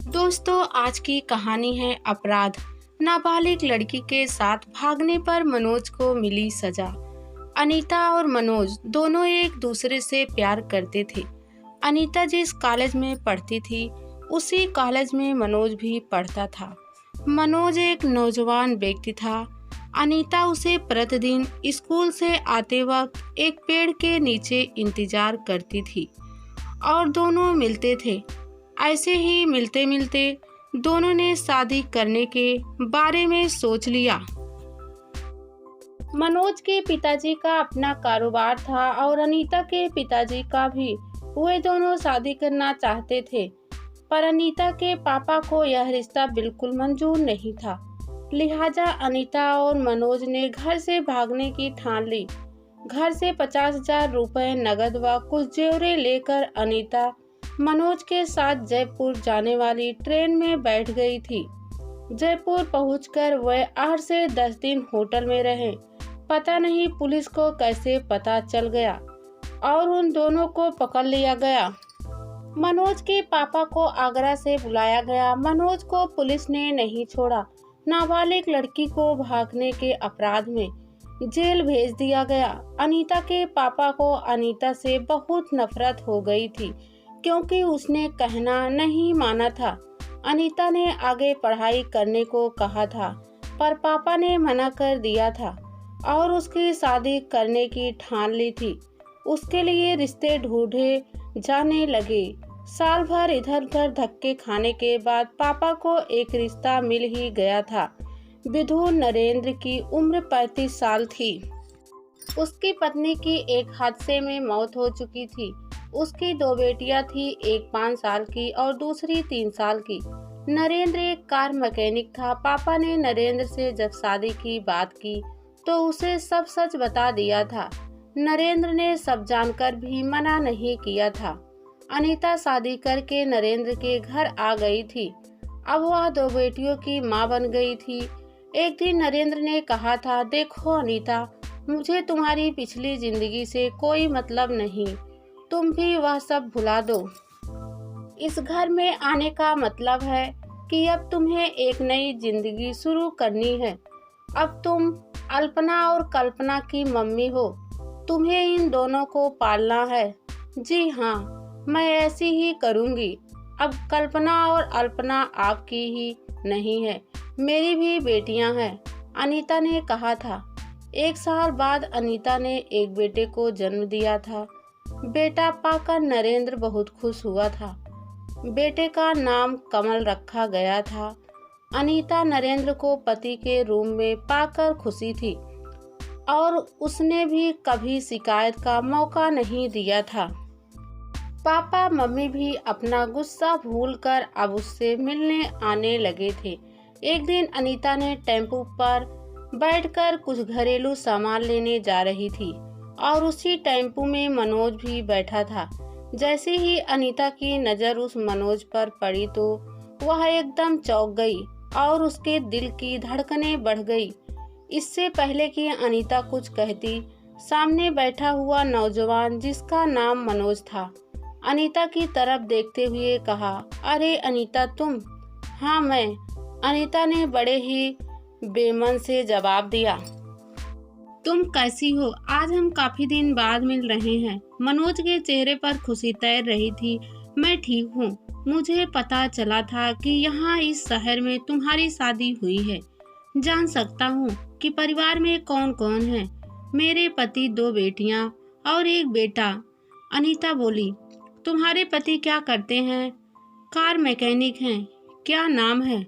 दोस्तों, आज की कहानी है अपराध। नाबालिग लड़की के साथ भागने पर मनोज को मिली सजा। अनीता और मनोज दोनों एक दूसरे से प्यार करते थे। अनीता जिस कॉलेज में पढ़ती थी उसी कॉलेज में मनोज भी पढ़ता था। मनोज एक नौजवान व्यक्ति था। अनीता उसे प्रतिदिन स्कूल से आते वक्त एक पेड़ के नीचे इंतजार करती थी और दोनों मिलते थे। ऐसे ही मिलते मिलते दोनों ने शादी करने के बारे में सोच लिया। मनोज के पिताजी का अपना कारोबार था और अनीता के पिताजी का भी। वे दोनों शादी करना चाहते थे, पर अनीता के पापा को यह रिश्ता बिल्कुल मंजूर नहीं था। लिहाजा अनीता और मनोज ने घर से भागने की ठान ली। घर से 50,000 रुपए नगद व कुछ जेवरे लेकर अनीता मनोज के साथ जयपुर जाने वाली ट्रेन में बैठ गई थी। जयपुर पहुंचकर वह 8 से 10 दिन होटल में रहे। पता नहीं पुलिस को कैसे पता चल गया और उन दोनों को पकड़ लिया गया। मनोज के पापा को आगरा से बुलाया गया। मनोज को पुलिस ने नहीं छोड़ा। नाबालिग लड़की को भागने के अपराध में जेल भेज दिया गया। अनीता के पापा को अनीता से बहुत नफरत हो गई थी, क्योंकि उसने कहना नहीं माना था। अनीता ने आगे पढ़ाई करने को कहा था, पर पापा ने मना कर दिया था और उसकी शादी करने की ठान ली थी। उसके लिए रिश्ते ढूंढे जाने लगे। साल भर इधर उधर धक्के खाने के बाद पापा को एक रिश्ता मिल ही गया था। विधु नरेंद्र की उम्र 35 साल थी। उसकी पत्नी की एक हादसे में मौत हो चुकी थी। उसकी 2 बेटियां थी, एक 5 साल की और दूसरी 3 साल की। नरेंद्र एक कार मैकेनिक था। पापा ने नरेंद्र से जब शादी की बात की तो उसे सब सच बता दिया था। नरेंद्र ने सब जानकर भी मना नहीं किया था। अनीता शादी करके नरेंद्र के घर आ गई थी। अब वह 2 बेटियों की माँ बन गई थी। एक दिन नरेंद्र ने कहा था, देखो अनीता, मुझे तुम्हारी पिछली जिंदगी से कोई मतलब नहीं। तुम भी वह सब भुला दो। इस घर में आने का मतलब है कि अब तुम्हें एक नई जिंदगी शुरू करनी है। अब तुम अल्पना और कल्पना की मम्मी हो। तुम्हें इन दोनों को पालना है। जी हाँ, मैं ऐसी ही करूँगी। अब कल्पना और अल्पना आपकी ही नहीं है, मेरी भी बेटियां हैं, अनीता ने कहा था। 1 साल बाद अनीता ने एक बेटे को जन्म दिया था। बेटा पाकर नरेंद्र बहुत खुश हुआ था। बेटे का नाम कमल रखा गया था। अनीता नरेंद्र को पति के रूम में पाकर खुशी थी और उसने भी कभी शिकायत का मौका नहीं दिया था। पापा मम्मी भी अपना गुस्सा भूलकर अब उससे मिलने आने लगे थे। एक दिन अनीता ने टेम्पो पर बैठकर कुछ घरेलू सामान लेने जा रही थी और उसी टेम्पो में मनोज भी बैठा था। जैसे ही अनीता की नज़र उस मनोज पर पड़ी तो वह एकदम चौंक गई और उसके दिल की धड़कनें बढ़ गई। इससे पहले कि अनीता कुछ कहती, सामने बैठा हुआ नौजवान जिसका नाम मनोज था, अनीता की तरफ देखते हुए कहा, अरे अनीता तुम? हाँ मैं, अनीता ने बड़े ही बेमन से जवाब दिया। तुम कैसी हो? आज हम काफी दिन बाद मिल रहे हैं। मनोज के चेहरे पर खुशी तैर रही थी। मैं ठीक हूँ। मुझे पता चला था कि यहाँ इस शहर में तुम्हारी शादी हुई है। जान सकता हूँ कि परिवार में कौन कौन है? मेरे पति, 2 बेटियाँ और एक बेटा। अनीता बोली। तुम्हारे पति क्या करते हैं? कार मैकेनिक हैं। क्या नाम है?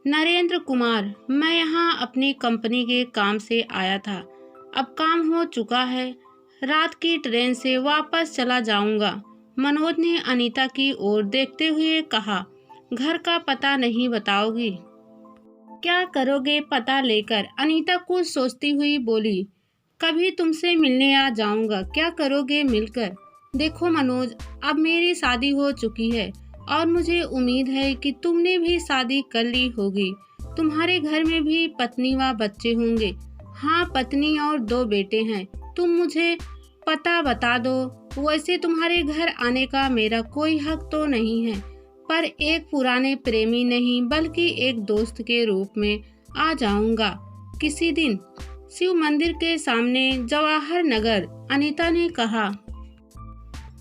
नरेंद्र कुमार। मैं यहाँ अपनी कंपनी के काम से आया था। अब काम हो चुका है। रात की ट्रेन से वापस चला जाऊंगा। मनोज ने अनीता की ओर देखते हुए कहा, घर का पता नहीं बताओगी? क्या करोगे पता लेकर? अनीता कुछ सोचती हुई बोली, कभी तुमसे मिलने आ जाऊंगा। क्या करोगे मिलकर? देखो मनोज, अब मेरी शादी हो चुकी है और मुझे उम्मीद है कि तुमने भी शादी कर ली होगी। तुम्हारे घर में भी पत्नी व बच्चे होंगे। हाँ, पत्नी और 2 बेटे हैं। तुम मुझे पता बता दो। वैसे तुम्हारे घर आने का मेरा कोई हक तो नहीं है, पर एक पुराने प्रेमी नहीं बल्कि एक दोस्त के रूप में आ जाऊंगा किसी दिन। शिव मंदिर के सामने जवाहर नगर, अनीता ने कहा।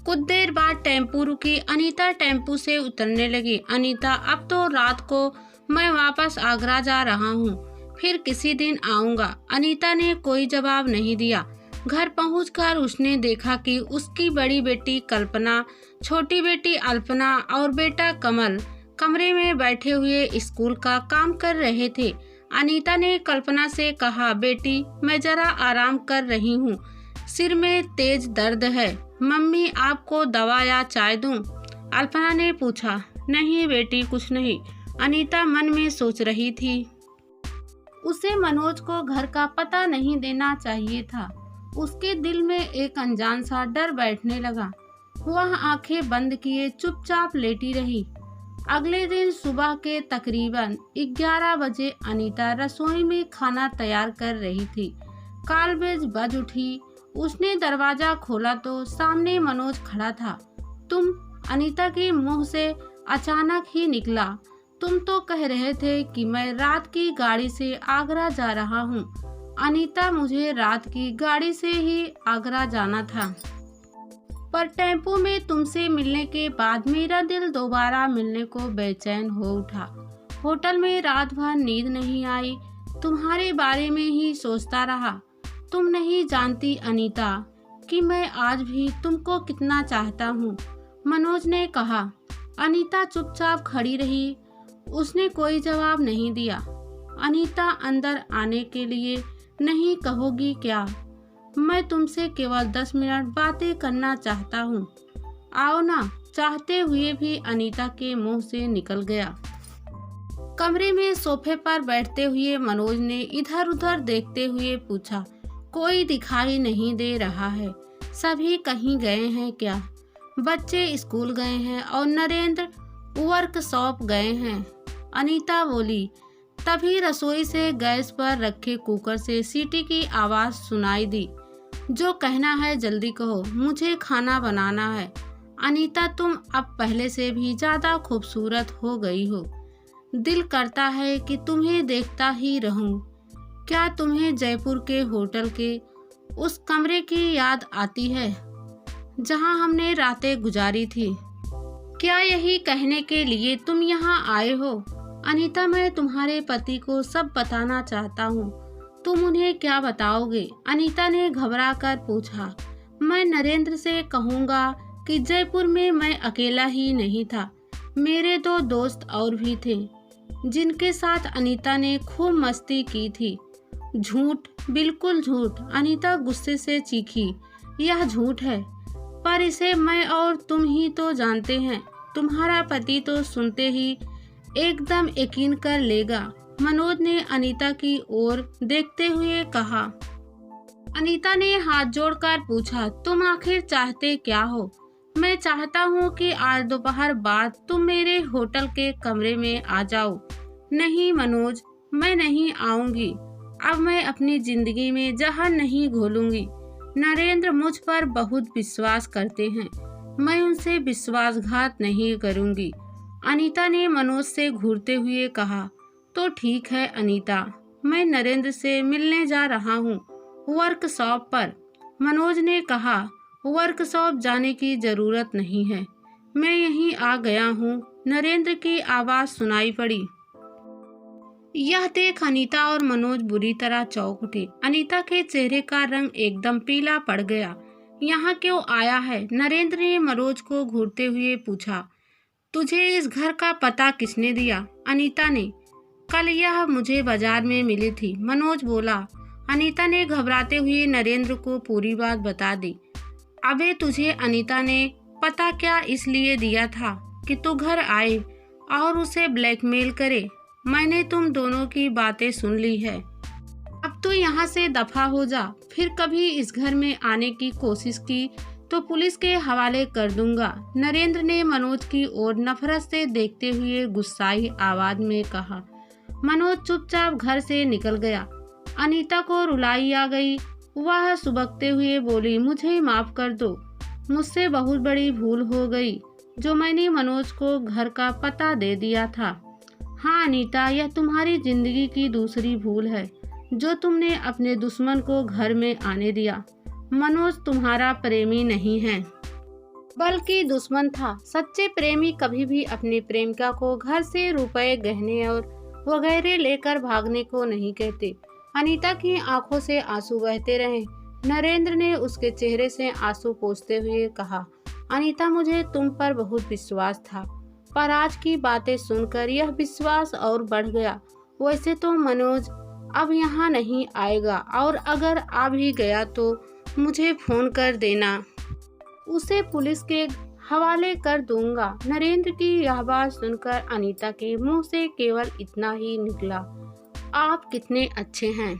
कुछ देर बाद टेम्पू रुकी। अनीता टेम्पू से उतरने लगी। अनीता, अब तो रात को मैं वापस आगरा जा रहा हूँ, फिर किसी दिन आऊँगा। अनीता ने कोई जवाब नहीं दिया। घर पहुंचकर उसने देखा कि उसकी बड़ी बेटी कल्पना, छोटी बेटी अल्पना और बेटा कमल कमरे में बैठे हुए स्कूल का काम कर रहे थे। अनीता ने कल्पना से कहा, बेटी मैं जरा आराम कर रही हूँ, सिर में तेज दर्द है। मम्मी आपको दवा या चाय दूं? अल्पना ने पूछा। नहीं बेटी, कुछ नहीं, अनीता मन में सोच रही थी। उसे मनोज को घर का पता नहीं देना चाहिए था। उसके दिल में एक अनजान सा डर बैठने लगा। वह आंखें बंद किए चुपचाप लेटी रही। अगले दिन सुबह के तकरीबन 11 बजे अनीता रसोई में खाना तैयार कर रही थी। कॉल बज उठी। उसने दरवाजा खोला तो सामने मनोज खड़ा था। तुम? अनीता के मुंह से अचानक ही निकला। तुम तो कह रहे थे कि मैं रात की गाड़ी से आगरा जा रहा हूँ। अनीता, मुझे रात की गाड़ी से ही आगरा जाना था, पर टेम्पो में तुमसे मिलने के बाद मेरा दिल दोबारा मिलने को बेचैन हो उठा। होटल में रात भर नींद नहीं आई, तुम्हारे बारे में ही सोचता रहा। तुम नहीं जानती अनीता कि मैं आज भी तुमको कितना चाहता हूँ, मनोज ने कहा। अनीता चुपचाप खड़ी रही। उसने कोई जवाब नहीं दिया। अनीता, अंदर आने के लिए नहीं कहोगी क्या? मैं तुमसे केवल 10 मिनट बातें करना चाहता हूँ। आओ ना, चाहते हुए भी अनीता के मुंह से निकल गया। कमरे में सोफे पर बैठते हुए मनोज ने इधर उधर देखते हुए पूछा, कोई दिखाई नहीं दे रहा है? सभी कहीं गए हैं क्या? बच्चे स्कूल गए हैं और नरेंद्र वर्कशॉप गए हैं, अनीता बोली। तभी रसोई से गैस पर रखे कुकर से सीटी की आवाज सुनाई दी। जो कहना है जल्दी कहो, मुझे खाना बनाना है। अनीता, तुम अब पहले से भी ज्यादा खूबसूरत हो गई हो। दिल करता है कि तुम्हें देखता ही रहूं। क्या तुम्हें जयपुर के होटल के उस कमरे की याद आती है जहां हमने रातें गुजारी थी? क्या यही कहने के लिए तुम यहाँ आए हो? अनीता, मैं तुम्हारे पति को सब बताना चाहता हूँ। तुम उन्हें क्या बताओगे? अनीता ने घबरा कर पूछा। मैं नरेंद्र से कहूँगा कि जयपुर में मैं अकेला ही नहीं था, मेरे 2 दोस्त और भी थे जिनके साथ अनीता ने खूब मस्ती की थी। झूठ, बिल्कुल झूठ, अनीता गुस्से से चीखी। यह झूठ है, पर इसे मैं और तुम ही तो जानते हैं। तुम्हारा पति तो सुनते ही एकदम यकीन कर लेगा, मनोज ने अनीता की ओर देखते हुए कहा। अनीता ने हाथ जोड़कर पूछा, तुम आखिर चाहते क्या हो? मैं चाहता हूँ कि आज दोपहर बाद तुम मेरे होटल के कमरे में आ जाओ। नहीं मनोज, मैं नहीं आऊंगी। अब मैं अपनी जिंदगी में जहर नहीं घोलूंगी। नरेंद्र मुझ पर बहुत विश्वास करते हैं, मैं उनसे विश्वासघात नहीं करूंगी, अनीता ने मनोज से घूरते हुए कहा। तो ठीक है अनीता, मैं नरेंद्र से मिलने जा रहा हूँ वर्कशॉप पर, मनोज ने कहा। वर्कशॉप जाने की जरूरत नहीं है, मैं यहीं आ गया हूँ, नरेंद्र की आवाज सुनाई पड़ी। यह देख अनीता और मनोज बुरी तरह चौंक उठे। अनीता के चेहरे का रंग एकदम पीला पड़ गया। यहाँ क्यों आया है? नरेंद्र ने मनोज को घूरते हुए पूछा। तुझे इस घर का पता किसने दिया? अनीता ने। कल यह मुझे बाजार में मिली थी, मनोज बोला। अनीता ने घबराते हुए नरेंद्र को पूरी बात बता दी। अबे तुझे अनीता ने पता क्या इसलिए दिया था कि तू घर आए और उसे ब्लैकमेल करे। मैंने तुम दोनों की बातें सुन ली है, अब तू यहाँ से दफा हो जा। फिर कभी इस घर में आने की कोशिश की तो पुलिस के हवाले कर दूंगा, नरेंद्र ने मनोज की ओर नफरत से देखते हुए गुस्साई आवाज में कहा। मनोज चुपचाप घर से निकल गया। अनीता को रुलाई आ गई। वह सुबकते हुए बोली, मुझे माफ कर दो, मुझसे बहुत बड़ी भूल हो गई। जो मैंने मनोज को घर का पता दे दिया था। हाँ अनीता, यह तुम्हारी जिंदगी की दूसरी भूल है जो तुमने अपने दुश्मन को घर में आने दिया। मनोज तुम्हारा प्रेमी नहीं है बल्कि दुश्मन था। सच्चे प्रेमी कभी भी अपनी प्रेमिका को घर से रुपए, गहने और वगैरह लेकर भागने को नहीं कहते। अनीता की आंखों से आंसू बहते रहे। नरेंद्र ने उसके चेहरे से आंसू पोंछते हुए कहा, अनीता, मुझे तुम पर बहुत विश्वास था, पर आज की बातें सुनकर यह विश्वास और बढ़ गया। वैसे तो मनोज अब यहाँ नहीं आएगा, और अगर आ भी गया तो मुझे फोन कर देना, उसे पुलिस के हवाले कर दूंगा। नरेंद्र की यह बात सुनकर अनीता के मुंह से केवल इतना ही निकला, आप कितने अच्छे हैं।